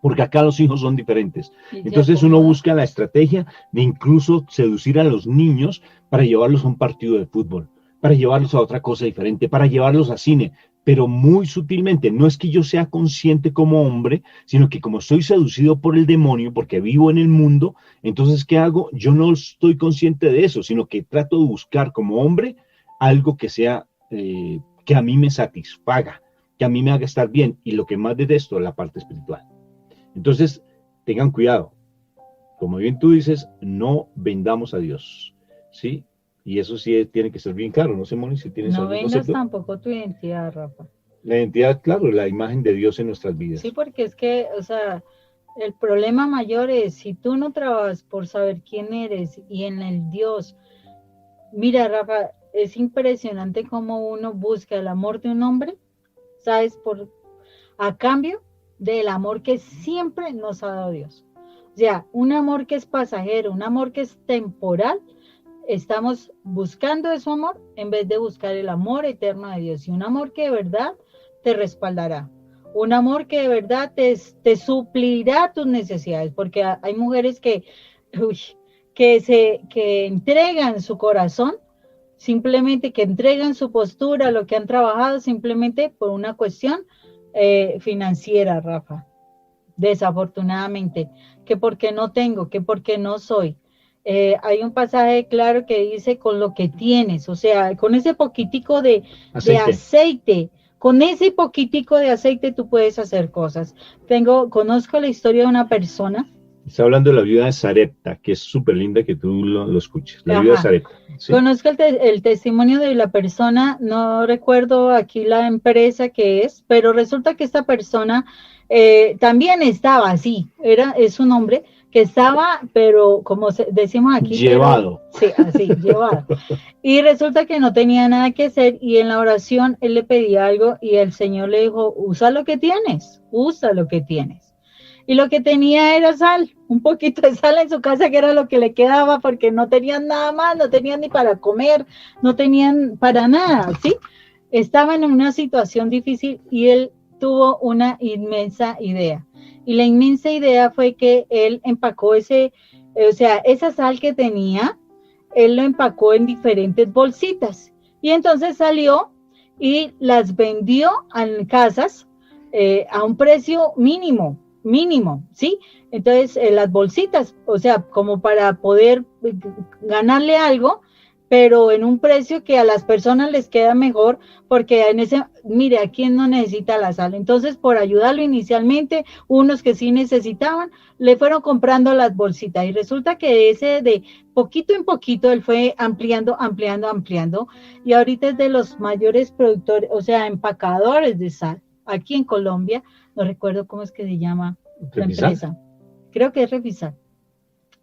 Porque acá los hijos son diferentes. Entonces uno busca la estrategia de incluso seducir a los niños para llevarlos a un partido de fútbol, para llevarlos a otra cosa diferente, para llevarlos a cine, pero muy sutilmente. No es que yo sea consciente como hombre, sino que como estoy seducido por el demonio, porque vivo en el mundo, entonces ¿qué hago? Yo no estoy consciente de eso, sino que trato de buscar como hombre algo que sea que a mí me satisfaga, que a mí me haga estar bien, y lo que más detesto es la parte espiritual. Entonces, tengan cuidado. Como bien tú dices, no vendamos a Dios, ¿sí? Y eso sí tiene que ser bien claro. No sé, Moni, si tienes algún concepto. No vendas tampoco tu identidad, Rafa. La identidad, claro, la imagen de Dios en nuestras vidas. Sí, porque es que, o sea, el problema mayor es, si tú no trabajas por saber quién eres y en el Dios, mira, Rafa, es impresionante cómo uno busca el amor de un hombre, ¿sabes? A cambio del amor que siempre nos ha dado Dios. O sea, un amor que es pasajero, un amor que es temporal, estamos buscando ese amor en vez de buscar el amor eterno de Dios, y un amor que de verdad te respaldará, un amor que de verdad te suplirá tus necesidades, porque hay mujeres que entregan su corazón, simplemente que entregan su postura, lo que han trabajado, simplemente por una cuestión financiera, Rafa. Desafortunadamente, que porque no tengo, que porque no soy. Hay un pasaje claro que dice con lo que tienes, o sea, con ese poquitico de aceite, con ese poquitico de aceite tú puedes hacer cosas. Conozco la historia de una persona. Está hablando de la viuda de Sarepta, que es súper linda que tú lo escuches. La viuda de Ajá. Sarepta. ¿Sí? Conozco el testimonio de la persona, no recuerdo aquí la empresa que es, pero resulta que esta persona también estaba así, es un hombre que estaba, pero como decimos aquí, llevado. Pero, sí, así, llevado. Y resulta que no tenía nada que hacer y en la oración él le pedía algo y el Señor le dijo, usa lo que tienes. Y lo que tenía era sal, un poquito de sal en su casa, que era lo que le quedaba, porque no tenían nada más, no tenían ni para comer, no tenían para nada, ¿sí? Estaban en una situación difícil y él tuvo una inmensa idea. Y la inmensa idea fue que él empacó esa sal que tenía, él lo empacó en diferentes bolsitas. Y entonces salió y las vendió en casas a un precio mínimo, ¿sí? Entonces, las bolsitas, o sea, como para poder ganarle algo, pero en un precio que a las personas les queda mejor, porque mire, ¿a quién no necesita la sal? Entonces, por ayudarlo inicialmente, unos que sí necesitaban, le fueron comprando las bolsitas, y resulta que de poquito en poquito, él fue ampliando, y ahorita es de los mayores productores, o sea, empacadores de sal, aquí en Colombia. No recuerdo cómo es que se llama la empresa. Creo que es Refisal.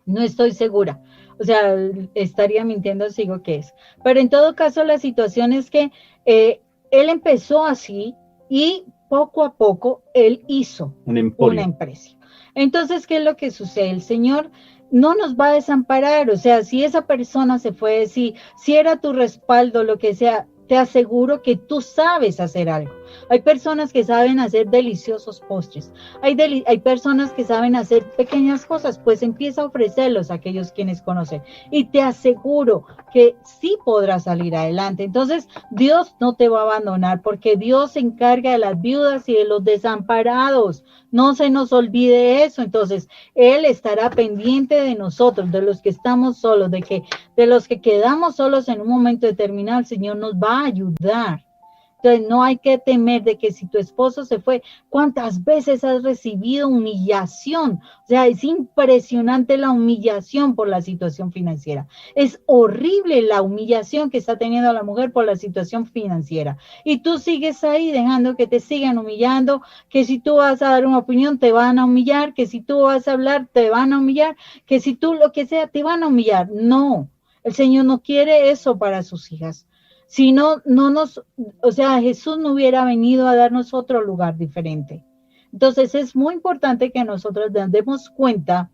No estoy segura. O sea, estaría mintiendo si digo que es. Pero en todo caso, la situación es que él empezó así y poco a poco él hizo una empresa. Entonces, ¿qué es lo que sucede? El Señor no nos va a desamparar. O sea, si esa persona se fue, si era tu respaldo, lo que sea, te aseguro que tú sabes hacer algo. Hay personas que saben hacer deliciosos postres. Hay personas que saben hacer pequeñas cosas, pues empieza a ofrecerlos a aquellos quienes conocen. Y te aseguro que sí podrás salir adelante. Entonces, Dios no te va a abandonar, porque Dios se encarga de las viudas y de los desamparados. No se nos olvide eso. Entonces, Él estará pendiente de nosotros, de los que estamos solos, de los que quedamos solos en un momento determinado. El Señor nos va a ayudar. Entonces, no hay que temer de que si tu esposo se fue, ¿cuántas veces has recibido humillación? O sea, es impresionante la humillación por la situación financiera. Es horrible la humillación que está teniendo la mujer por la situación financiera. Y tú sigues ahí dejando que te sigan humillando, que si tú vas a dar una opinión te van a humillar, que si tú vas a hablar te van a humillar, que si tú lo que sea te van a humillar. No, el Señor no quiere eso para sus hijas. Si no, Jesús no hubiera venido a darnos otro lugar diferente. Entonces es muy importante que nosotros nos demos cuenta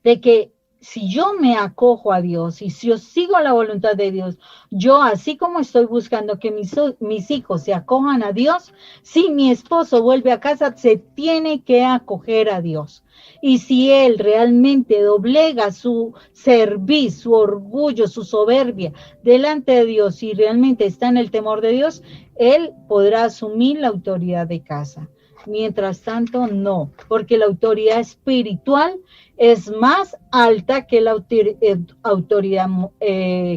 de que si yo me acojo a Dios y si yo sigo la voluntad de Dios, yo así como estoy buscando que mis hijos se acojan a Dios, si mi esposo vuelve a casa, se tiene que acoger a Dios. Y si él realmente doblega su cerviz, su orgullo, su soberbia delante de Dios y realmente está en el temor de Dios, él podrá asumir la autoridad de casa. Mientras tanto, no, porque la autoridad espiritual es más alta que la autoridad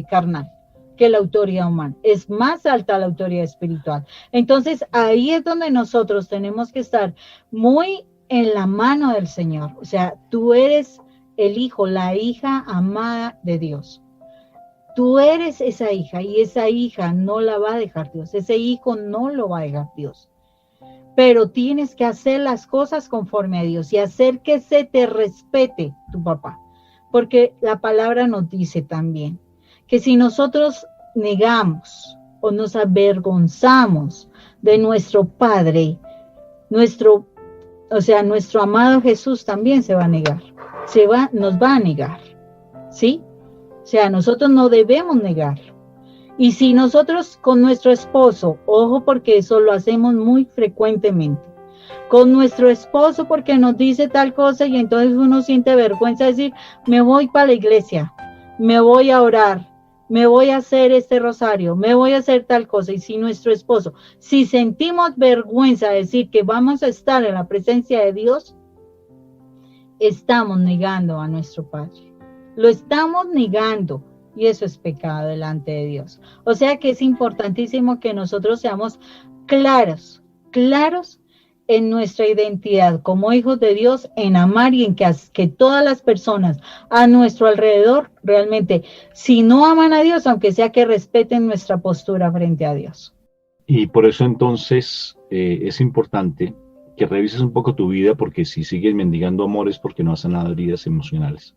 carnal, que la autoridad humana. Es más alta la autoridad espiritual. Entonces, ahí es donde nosotros tenemos que estar muy en la mano del Señor. O sea, tú eres el hijo, la hija amada de Dios. Tú eres esa hija y esa hija no la va a dejar Dios. Ese hijo no lo va a dejar Dios. Pero tienes que hacer las cosas conforme a Dios y hacer que se te respete tu papá. Porque la palabra nos dice también que si nosotros negamos o nos avergonzamos de nuestro Padre, nuestro amado Jesús también se va a negar. Nos va a negar. ¿Sí? O sea, nosotros no debemos negarlo. Y si nosotros con nuestro esposo, ojo porque eso lo hacemos muy frecuentemente, con nuestro esposo porque nos dice tal cosa y entonces uno siente vergüenza de decir, me voy para la iglesia, me voy a orar, me voy a hacer este rosario, me voy a hacer tal cosa. Y si nuestro esposo, si sentimos vergüenza de decir que vamos a estar en la presencia de Dios, estamos negando a nuestro Padre. Lo estamos negando. y eso es pecado delante de Dios. O sea que es importantísimo que nosotros seamos claros en nuestra identidad como hijos de Dios, en amar y en que todas las personas a nuestro alrededor realmente, si no aman a Dios, aunque sea que respeten nuestra postura frente a Dios. Y por eso entonces es importante que revises un poco tu vida, porque si sigues mendigando amor es porque no has sanado heridas emocionales.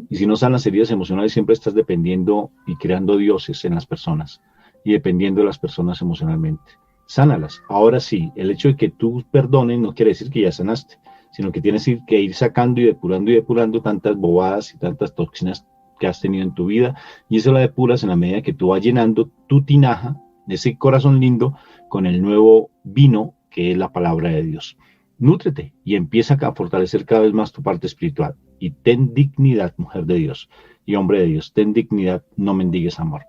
Y si no sanas heridas emocionales, siempre estás dependiendo y creando dioses en las personas y dependiendo de las personas emocionalmente. Sánalas. Ahora sí, el hecho de que tú perdones no quiere decir que ya sanaste, sino que tienes que ir sacando y depurando tantas bobadas y tantas toxinas que has tenido en tu vida, y eso la depuras en la medida que tú vas llenando tu tinaja, ese corazón lindo, con el nuevo vino que es la palabra de Dios. Nútrete y empieza a fortalecer cada vez más tu parte espiritual. Y ten dignidad, mujer de Dios y hombre de Dios, ten dignidad, no mendigues amor.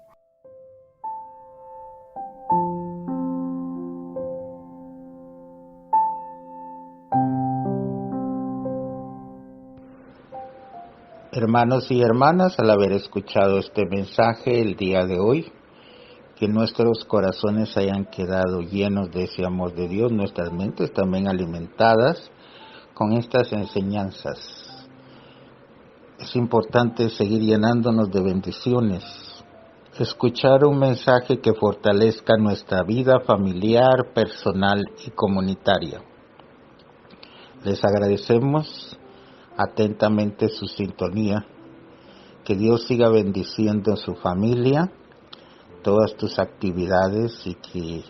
Hermanos y hermanas, al haber escuchado este mensaje el día de hoy, que nuestros corazones hayan quedado llenos de ese amor de Dios, nuestras mentes también alimentadas con estas enseñanzas. Es importante seguir llenándonos de bendiciones, escuchar un mensaje que fortalezca nuestra vida familiar, personal y comunitaria. Les agradecemos atentamente su sintonía. Que Dios siga bendiciendo su familia, todas tus actividades, y que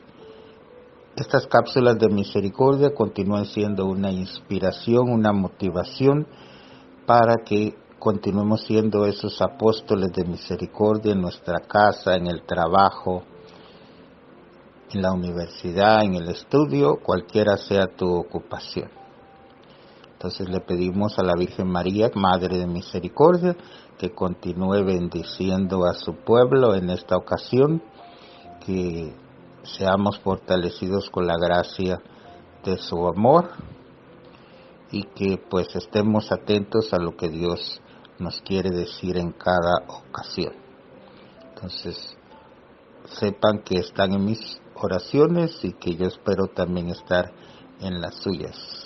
estas cápsulas de misericordia continúen siendo una inspiración, una motivación para que continuemos siendo esos apóstoles de misericordia en nuestra casa, en el trabajo, en la universidad, en el estudio, cualquiera sea tu ocupación. Entonces le pedimos a la Virgen María, Madre de Misericordia, que continúe bendiciendo a su pueblo en esta ocasión, que seamos fortalecidos con la gracia de su amor y que pues estemos atentos a lo que Dios nos quiere decir en cada ocasión. Entonces sepan que están en mis oraciones y que yo espero también estar en las suyas.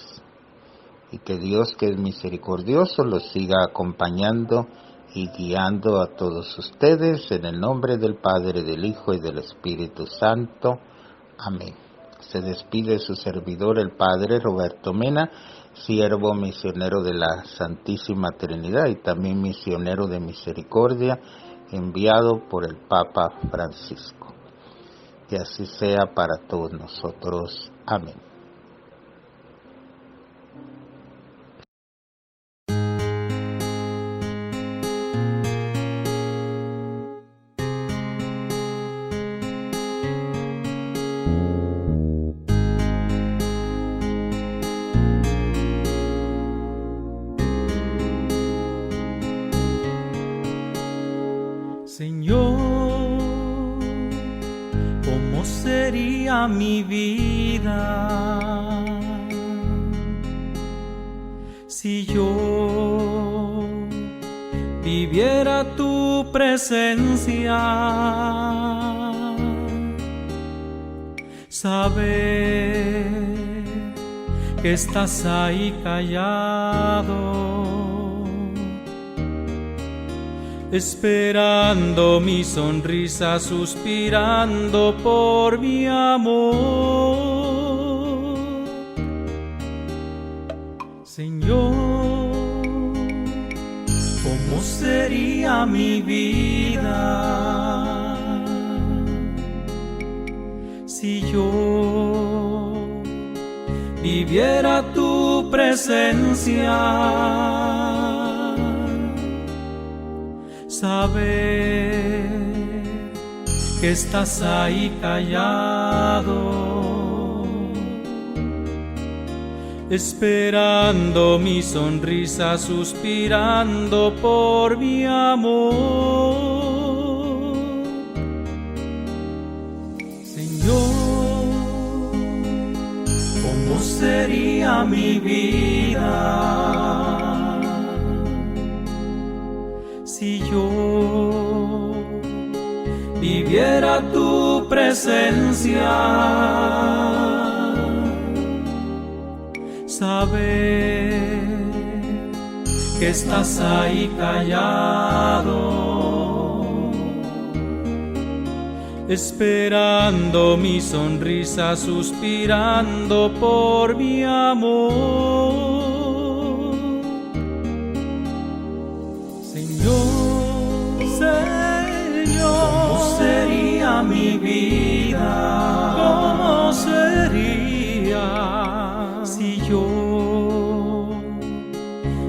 Y que Dios, que es misericordioso, los siga acompañando y guiando a todos ustedes, en el nombre del Padre, del Hijo y del Espíritu Santo. Amén. Se despide su servidor, el Padre Roberto Mena, siervo misionero de la Santísima Trinidad y también misionero de misericordia, enviado por el Papa Francisco. Que así sea para todos nosotros. Amén. Señor, ¿cómo sería mi vida si yo viviera tu presencia? Saber que estás ahí callado, esperando mi sonrisa, suspirando por mi amor. Señor, ¿cómo sería mi vida si yo viviera tu presencia? Saber que estás ahí callado, esperando mi sonrisa, suspirando por mi amor. Señor, ¿cómo sería mi vida si yo viviera tu presencia, saber que estás ahí callado, esperando mi sonrisa, suspirando por mi amor. ¿Cómo sería mi vida? ¿Cómo sería si yo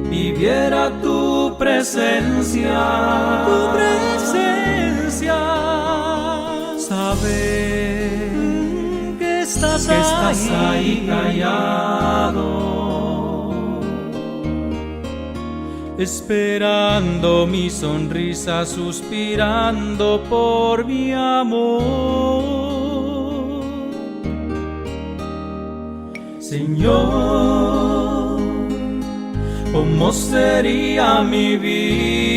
viviera tu presencia? Tu presencia, saber que estás ahí callado, esperando mi sonrisa, suspirando por mi amor. Señor, ¿cómo sería mi vida?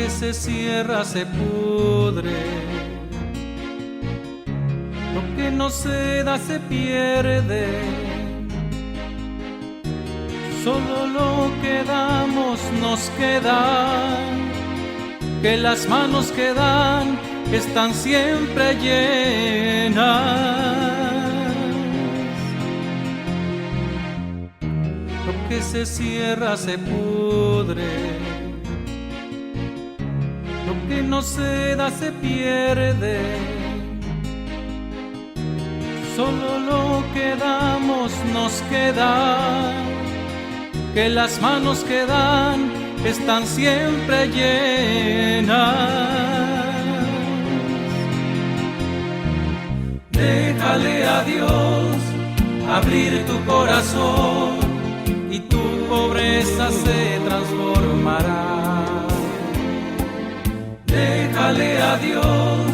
Se cierra, se pudre, lo que no se da se pierde, solo lo que damos nos queda, que las manos que dan están siempre llenas. Lo que se cierra, se pudre, lo que no se da se pierde, solo lo que damos nos queda, que las manos que dan están siempre llenas. Déjale a Dios abrir tu corazón y tu pobreza se transformará. Déjale a Dios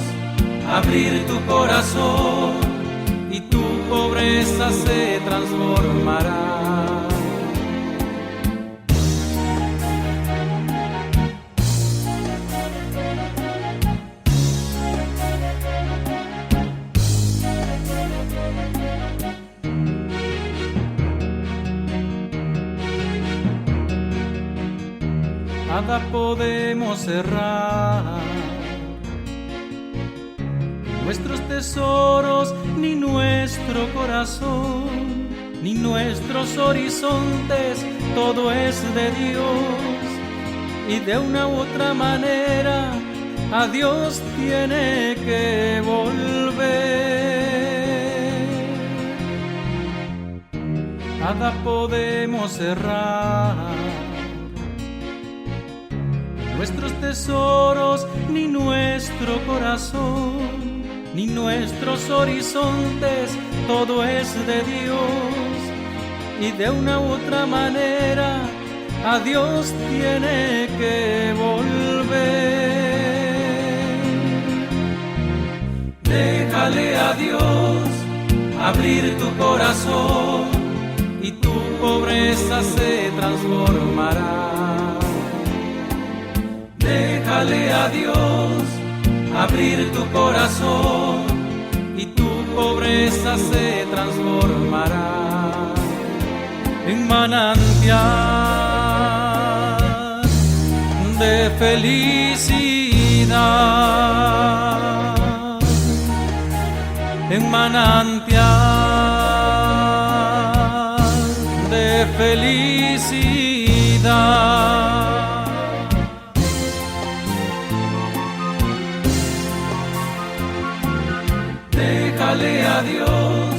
abrir tu corazón y tu pobreza se transformará. Nada podemos cerrar, nuestros tesoros, ni nuestro corazón, ni nuestros horizontes, todo es de Dios, y de una u otra manera a Dios tiene que volver. Nada podemos cerrar, nuestros tesoros, ni nuestro corazón, ni nuestros horizontes, todo es de Dios, y de una u otra manera a Dios tiene que volver. Déjale a Dios abrir tu corazón y tu pobreza se transformará. Déjale a Dios abrir tu corazón y tu pobreza se transformará en manantial de felicidad, en manantial de felicidad. a Dios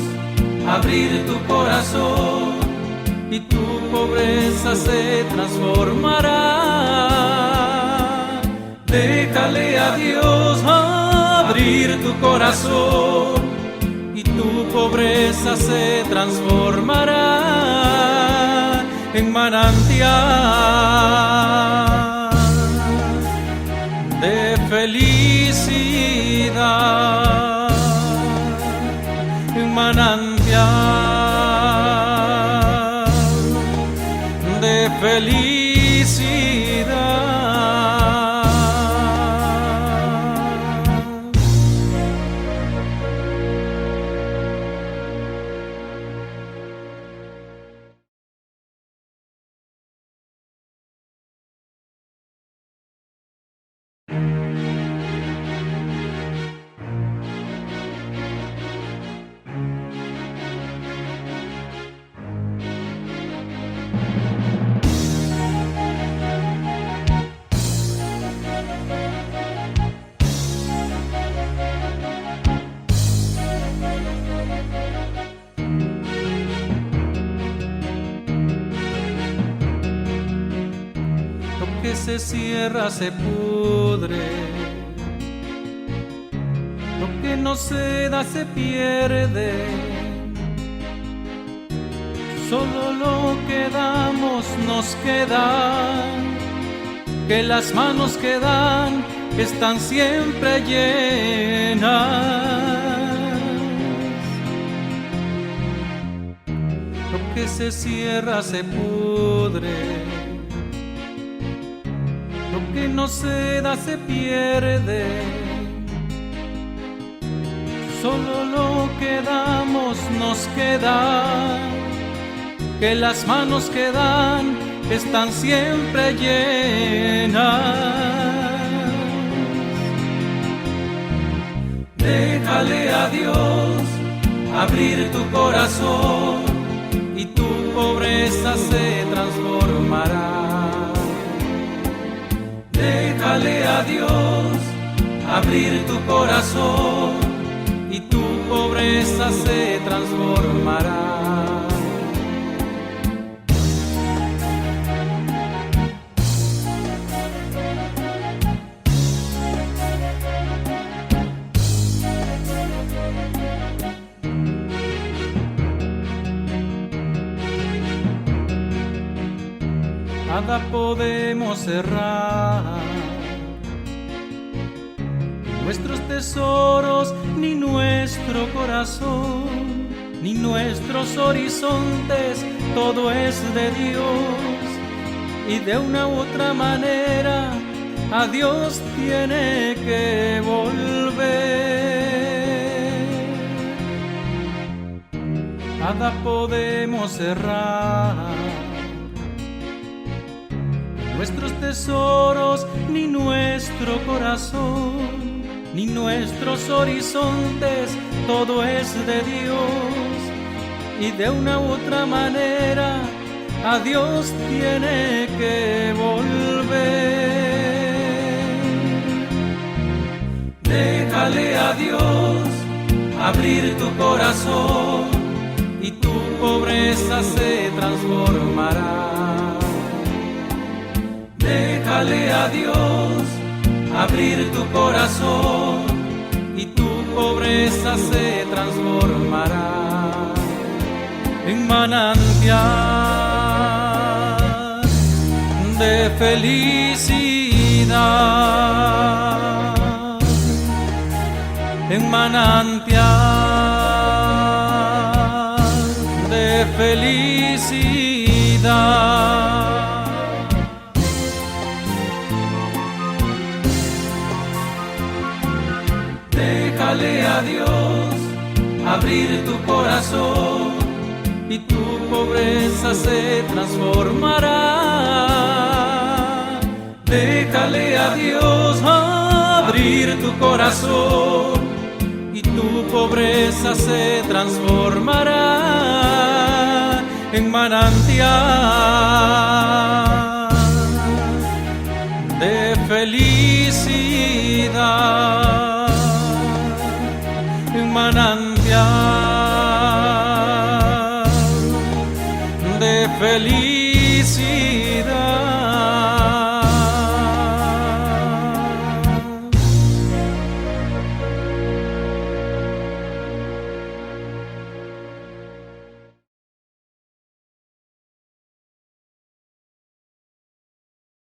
abrir tu corazón y tu pobreza se transformará. Déjale a Dios abrir tu corazón y tu pobreza se transformará en manantial de felicidad, en manantial de felicidad. Se cierra, se pudre, lo que no se da se pierde, solo lo que damos nos queda, que las manos que dan están siempre llenas. Lo que se cierra, se pudre, lo que no se da se pierde, solo lo que damos nos queda, que las manos que dan están siempre llenas. Déjale a Dios abrir tu corazón y tu pobreza se transformará. Déjale a Dios abrir tu corazón y tu pobreza se transformará. Nada podemos cerrar, nuestros tesoros, ni nuestro corazón, ni nuestros horizontes, todo es de Dios. Y de una u otra manera a Dios tiene que volver. Nada podemos cerrar, nuestros tesoros, ni nuestro corazón, ni nuestros horizontes, todo es de Dios. Y de una u otra manera a Dios tiene que volver. Déjale a Dios abrir tu corazón y tu pobreza se transformará. Déjale a Dios abrir tu corazón y tu pobreza se transformará en manantial de felicidad, en manantial de felicidad. Déjale a Dios abrir tu corazón y tu pobreza se transformará. Déjale a Dios abrir tu corazón y tu pobreza se transformará en manantial de felicidad, en manantial de felicidad.